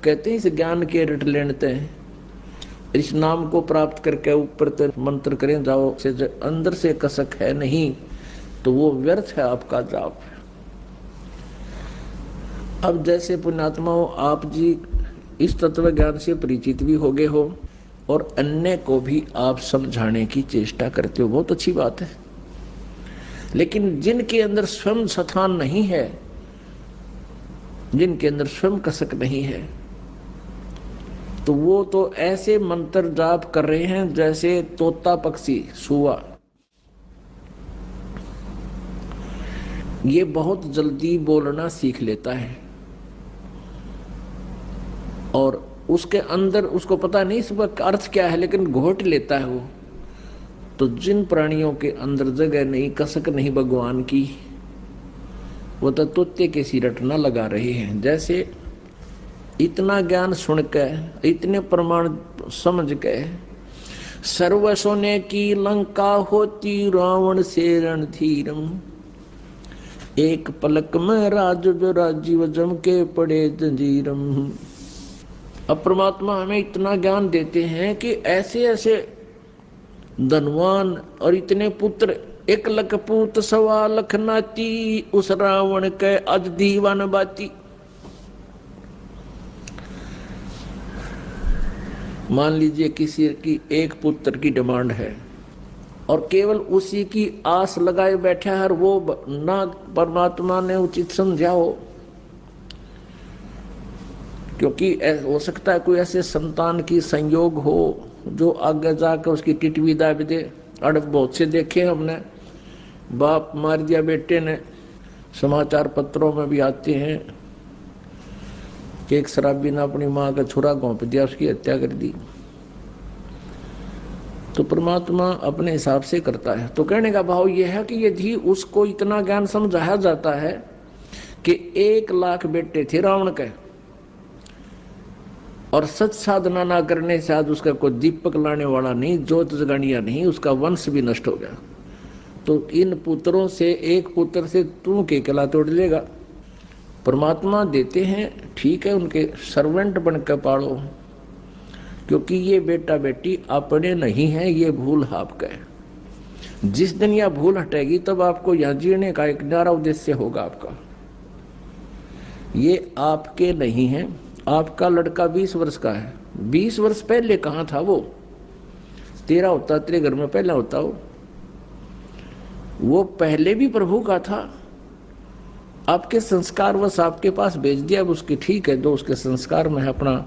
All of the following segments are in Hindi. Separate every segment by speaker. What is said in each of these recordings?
Speaker 1: कहते हैं इस ज्ञान के रट लेते हैं, इस नाम को प्राप्त करके ऊपर तक मंत्र करें जाओ से अंदर से कसक है नहीं तो वो व्यर्थ है आपका जाप। अब जैसे पुण्यात्माओं आप जी इस तत्व ज्ञान से परिचित भी हो गए हो और अन्य को भी आप समझाने की चेष्टा करते हो, बहुत अच्छी बात है। लेकिन जिनके अंदर स्वयं स्थान नहीं है, जिनके अंदर स्वयं कसक नहीं है, तो वो तो ऐसे मंत्र जाप कर रहे हैं जैसे तोता पक्षी सुआ। ये बहुत जल्दी बोलना सीख लेता है और उसके अंदर उसको पता नहीं इसका अर्थ क्या है, लेकिन घोट लेता है वो। तो जिन प्राणियों के अंदर जगह नहीं, कसक नहीं भगवान की, वो तो तोते के सी रटना लगा रहे हैं। जैसे इतना ज्ञान सुनकर, इतने प्रमाण समझ के, सर्व सोने की लंका होती रावण से रणधीरम, एक पलक में राज जो राजीव जम के पड़े जंजीरम। अब परमात्मा हमें इतना ज्ञान देते हैं कि ऐसे ऐसे धनवान और इतने पुत्र, 1 लख पूत 1.25 लाख नाती, उस रावण के अज दीवान बाती। मान लीजिए किसी की 1 पुत्र की डिमांड है और केवल उसी की आस लगाए बैठा है, और वो ना परमात्मा ने उचित समझा हो, क्योंकि हो सकता है कोई ऐसे संतान की संयोग हो जो आगे जाकर उसकी टिटवी दाब दे। अड़ब बहुत से देखे हमने, बाप मार दिया बेटे ने, समाचार पत्रों में भी आते हैं कि एक शराबी ने अपनी माँ का छुरा घोंप दिया, उसकी हत्या कर दी। तो परमात्मा अपने हिसाब से करता है। तो कहने का भाव यह है कि यदि उसको इतना ज्ञान समझाया जाता है कि 1 लाख बेटे थे रावण के, और सच साधना ना करने से आज उसका कोई दीपक लाने वाला नहीं, ज्योत जगानिया नहीं, उसका वंश भी नष्ट हो गया, तो इन पुत्रों से 1 पुत्र से तू के कला तोड़ लेगा। परमात्मा देते हैं, ठीक है, उनके सर्वेंट बनकर पालो, क्योंकि ये बेटा बेटी अपने नहीं है, ये भूल आपका है। जिस दिन यह भूल हटेगी तब आपको यहाँ जीने का एक न्यारा उद्देश्य होगा आपका। ये आपके नहीं है। आपका लड़का 20 वर्ष का है, 20 वर्ष पहले कहाँ था वो? तेरा होता, तेरे घर में पहला होता वो पहले भी प्रभु का था। आपके संस्कार बस आपके पास भेज दिया उसकी, ठीक है, जो उसके संस्कार में है, अपना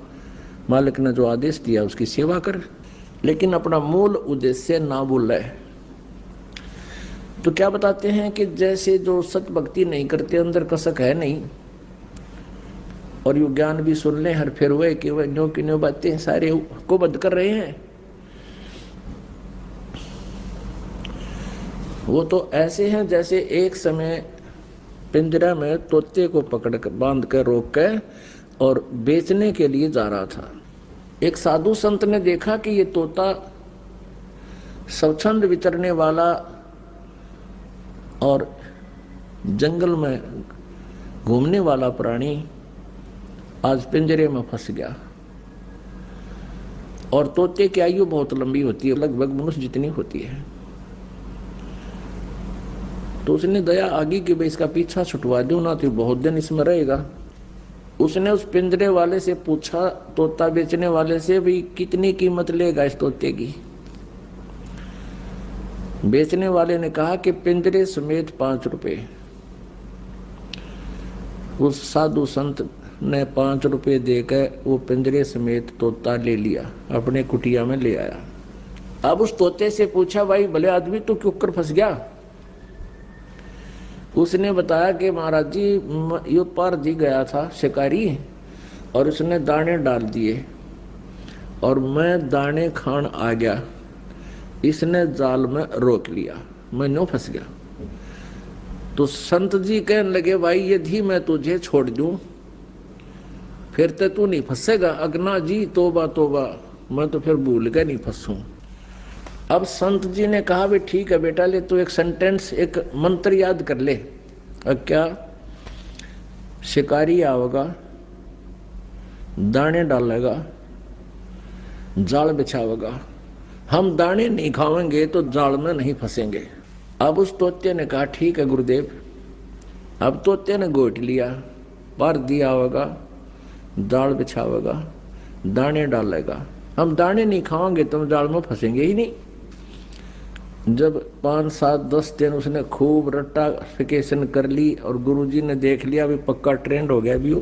Speaker 1: मालिक ने जो आदेश दिया उसकी सेवा कर, लेकिन अपना मूल उद्देश्य ना भूले। तो क्या बताते हैं कि जैसे जो सत भक्ति नहीं करते, अंदर कसक है नहीं, और यू ज्ञान भी सुन ले हर फिर हुए कि वह न्यो की न्यो बातें सारे को बंद कर रहे हैं, वो तो ऐसे हैं जैसे एक समय पिंजरा में तोते को पकड़ कर बांध कर रोक कर और बेचने के लिए जा रहा था। एक साधु संत ने देखा कि ये तोता स्वच्छंद विचरने वाला और जंगल में घूमने वाला प्राणी आज पिंजरे में फंस गया, और तोते की आयु बहुत लंबी होती है, लगभग मनुष्य जितनी होती है। तो उसने दया आगी कि भाई इसका पीछा छुटवा दो ना, तो बहुत दिन इसमें रहेगा। उसने उस पिंजरे वाले से पूछा, तोता बेचने वाले से, भाई कितनी कीमत लेगा इस तोते की? बेचने वाले ने कहा कि पिंजरे समेत 5 रुपए। उस साधु संत ने 5 रुपए देकर वो पिंजरे समेत तोता ले लिया, अपने कुटिया में ले आया। अब उस तोते से पूछा, भाई भले आदमी तू क्यों कर फंस गया? उसने बताया कि महाराज जी, यो पार जी गया था शिकारी, और उसने दाने डाल दिए और मैं दाने खान आ गया, इसने जाल में रोक लिया, मैं नो फंस गया। तो संत जी कहने लगे, भाई यदि मैं तुझे छोड़ दूं फिर तो तू नहीं फंसेगा। अगना जी तोबा तोबा, मैं तो फिर भूल गया नहीं फंसूं। अब संत जी ने कहा, भी ठीक है बेटा, ले तो एक सेंटेंस, एक मंत्र याद कर ले। अब क्या? शिकारी आओगा, दाने डालेगा, जाल बिछावेगा। हम दाने नहीं खाएंगे तो जाल में नहीं फंसेंगे। अब उस तोते ने कहा ठीक है गुरुदेव। अब तोते ने गोट लिया, पर दिया होगा, जाल बिछावेगा, दाने डालेगा। हम दाने नहीं खाएंगे तो हम जाल में फंसेंगे ही नहीं। जब 5, 7, 10 दिन उसने खूब रट्टाफिकेशन कर ली और गुरुजी ने देख लिया अभी पक्का ट्रेंड हो गया भी,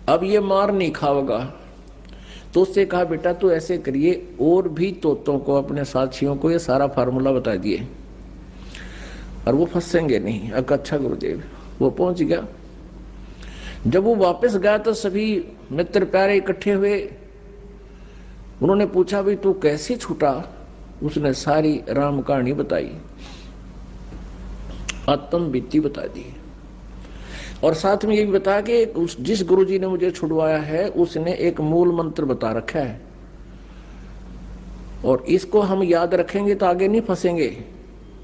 Speaker 1: अब ये मार नहीं खाएगा, तो उससे कहा बेटा तू ऐसे करिए, और भी तोतों को, अपने साथियों को ये सारा फार्मूला बता दिए और वो फंसेंगे नहीं। अच्छा गुरुदेव। वो पहुंच गया। जब वो वापस गया तो सभी मित्र प्यारे इकट्ठे हुए। उन्होंने पूछा भी तू कैसे छूटा? उसने सारी राम कहानी बताई, आत्म बीती बता दी, और साथ में ये भी बताया कि उस जिस गुरुजी ने मुझे छुड़वाया है उसने एक मूल मंत्र बता रखा है, और इसको हम याद रखेंगे तो आगे नहीं फंसेंगे।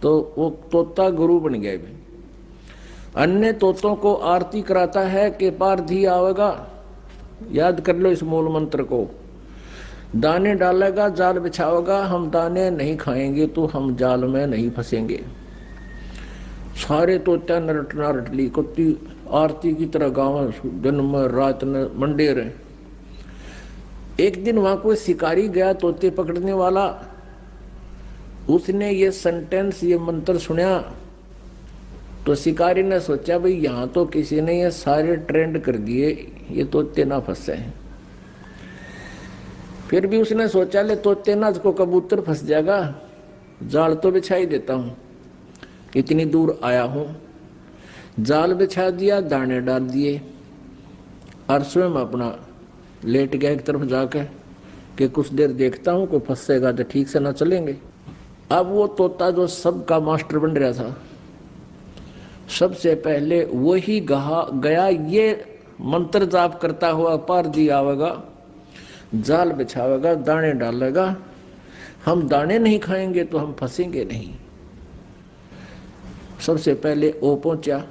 Speaker 1: तो वो तोता गुरु बन गया। अन्य तोतों को आरती कराता है कि पारधी आवेगा, याद कर लो इस मूल मंत्र को, दाने डालेगा, जाल बिछाओगा, हम दाने नहीं खाएंगे तो हम जाल में नहीं फंसेंगे। सारे तोता नरट नरट ली कुत्ती आरती की तरह गाँव दिन में रात में मंडे रहे। एक दिन वहां कोई शिकारी गया तोते पकड़ने वाला, उसने ये सेंटेंस, ये मंत्र सुना तो शिकारी ने सोचा भाई यहाँ तो किसी ने ये सारे ट्रेंड कर दिए, ये तोते ना फंसे हैं। फिर भी उसने सोचा ले तोते ना को कबूतर फंस जाएगा, जाल तो बिछा ही देता हूँ, इतनी दूर आया हूँ। जाल बिछा दिया, दाने डाल दिए और स्वयं अपना लेट गया एक तरफ जाकर कि कुछ देर देखता हूँ, कोई फंसेगा तो ठीक से ना चलेंगे। अब वो तोता जो सबका मास्टर बन रहा था, सबसे पहले वही गया ये मंत्र जाप करता हुआ, पार दी आवेगा, जाल बिछावेगा, दाने डालेगा, हम दाने नहीं खाएंगे तो हम फंसेंगे नहीं। सबसे पहले वो पहुंचा,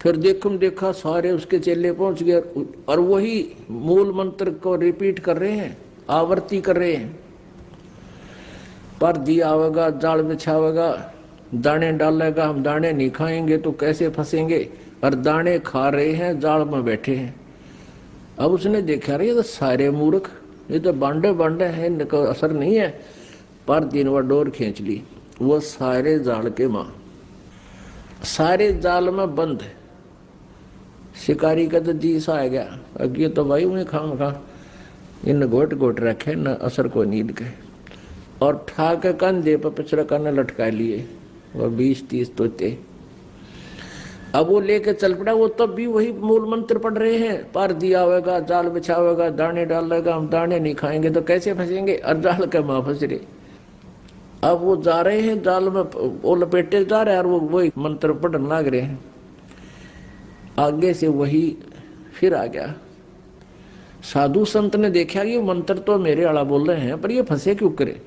Speaker 1: फिर देखा सारे उसके चेले पहुंच गए और वही मूल मंत्र को रिपीट कर रहे हैं, आवर्ती कर रहे हैं। पर दिया आवेगा, जाल बिछावेगा, दाने डालेगा, हम दाने नहीं खाएंगे तो कैसे फंसेंगे, और दाने खा रहे हैं, जाल में बैठे हैं। अब उसने देखा रहे ये तो सारे मूर्ख, ये तो बांडे बांडे हैं, इनका असर नहीं है। पर दिन वह डोर खींच ली, वो सारे जाल के मां, सारे जाल में बंद। शिकारी का तो जी सा आ गया, अगे तो भाई उन्हें खाम खा इन गोट गोट रखे न असर को नींद के, और ठाक कंधे पर पिछड़ा करने लटका लिए और 20-30 तोते। अब वो लेके चल पड़ा, वो तब भी वही मूल मंत्र पढ़ रहे हैं, पार दिया होगा, जाल बिछावेगा, दाने डालेगा, हम दाने नहीं खाएंगे तो कैसे फंसेंगे, और जाल के मां फंस रहे। अब वो जा रहे हैं जाल में, वो लपेटे जा रहे हैं और वो वही मंत्र पढ़ने लग रहे हैं। आगे से वही फिर आ गया। साधु संत ने देखा ये मंत्र तो मेरे आला बोल रहे हैं पर ये फंसे क्यों करे,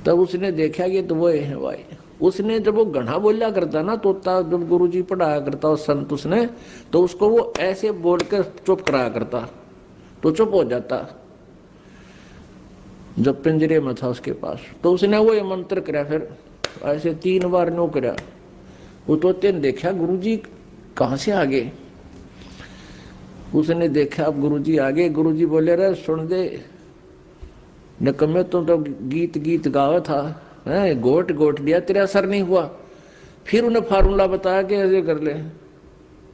Speaker 1: तब उसने देखा ये तो वो है भाई। उसने जब वो घना बोला करता ना तोता, जब गुरुजी पढ़ाया करता उस संत उसने, तो उसको वो ऐसे बोल कर चुप कराया करता तो चुप हो जाता जब पिंजरे में था उसके पास। तो उसने वो ये मंत्र कराया, फिर ऐसे 3 बार नो कराया। वो तोते ने देखा गुरुजी कहाँ से आ गए, उसने देखा अब गुरुजी आ गए। गुरुजी बोले रहे सुन दे निकम्मे, तुम तो गीत गावा था, है गोट गोट लिया, तेरे असर नहीं हुआ। फिर उन्हें फार्मूला बताया कि ऐसे कर ले।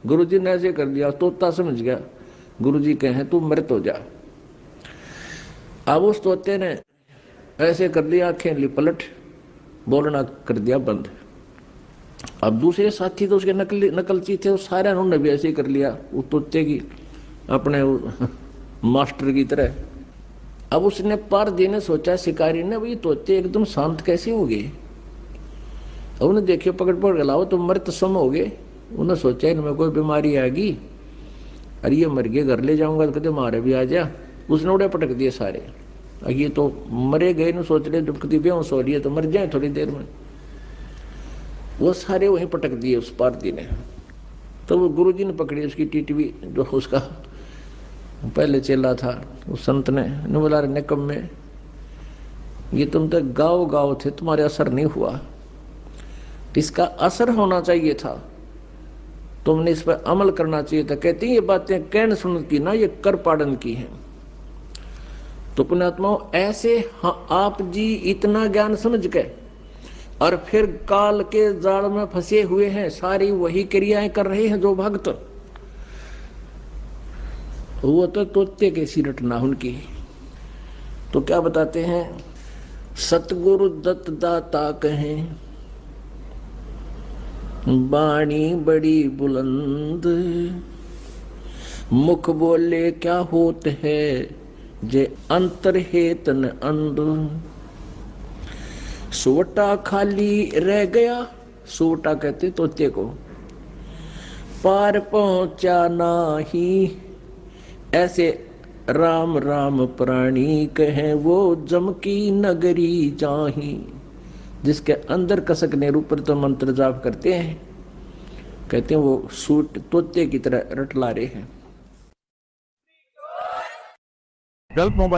Speaker 1: गुरुजी ने ऐसे कर दिया, तोता समझ गया गुरुजी कहे तू मृत हो जा। अब उस तोते ने ऐसे कर दिया, आंखें लिपलट, बोलना कर दिया बंद। अब दूसरे साथी तो उसके नकलची थे, सारे उन्होंने भी ऐसे कर लिया वो तोते की, अपने मास्टर की तरह। अब उसने पार देने सोचा शिकारी ने, भाई तोते एकदम शांत कैसे हो गए। अब उन्हें देखे पकड़ पकड़ लाओ तो मृत सम हो गए। उन्हें सोचा इनमें कोई बीमारी आएगी, अरे ये मर गए, घर ले जाऊंगा तो कहते मारे भी आ जा। उसने उड़े पटक दिए सारे, ये तो मरे गए न, सोच रहे जब कभी बेहोश हो रही है तो मर जाए थोड़ी देर में। वो सारे वहीं पटक दिए उस पारती ने। तो वो गुरुजी ने पकड़ी उसकी टीटवी, जो उसका पहले चेला था, उस संत ने बोला, निकम में ये तुम तो गाँव गाँव थे, तुम्हारे असर नहीं हुआ, इसका असर होना चाहिए था, तुमने इस पर अमल करना चाहिए था। कहती ये बातें कहन सुन की ना, ये कर पाड़न की है। तो पुण्यात्माओं ऐसे आप जी इतना ज्ञान समझ गए और फिर काल के जाल में फंसे हुए हैं, सारी वही क्रियाएं कर रहे हैं जो भक्त, वो तो तोते के सी रटना उनकी। तो क्या बताते हैं, सतगुरु दत्त दाता कहें, बाणी बड़ी बुलंद, मुख बोले क्या होत है, जे अंतर है तन अंध। सोटा खाली रह गया, सोटा कहते तोते को, पार पहुंचा नाही, ऐसे राम राम प्राणी कहे, वो जम की नगरी जाही। जिसके अंदर कसक ने ऊपर तो मंत्र जाप करते हैं, कहते हैं वो सूट तोते की तरह रटला रहे हैं।
Speaker 2: Gulf mobile